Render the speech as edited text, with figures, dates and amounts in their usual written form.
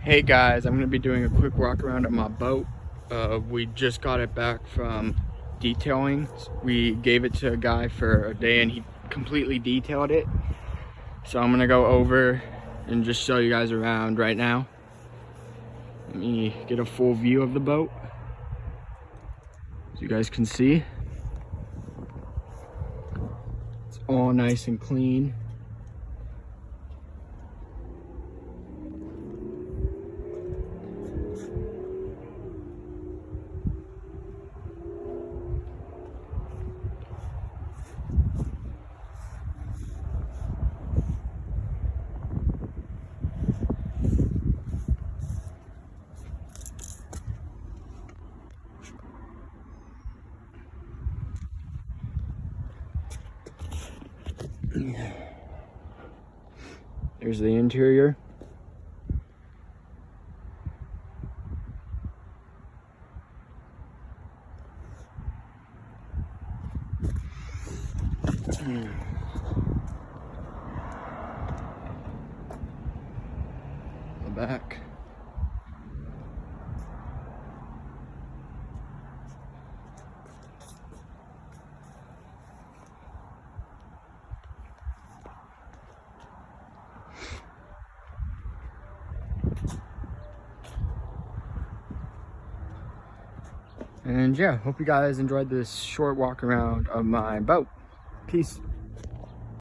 Hey guys, I'm gonna be doing a quick walk around of my boat. We just got it back from detailing. We gave it to a guy for a day and he completely detailed it. So I'm gonna go over and just show you guys around right now. Let me get a full view of the boat. As you guys can see, it's all nice and clean. There's the interior. The back. And yeah, hope you guys enjoyed this short walk around of my boat. Peace.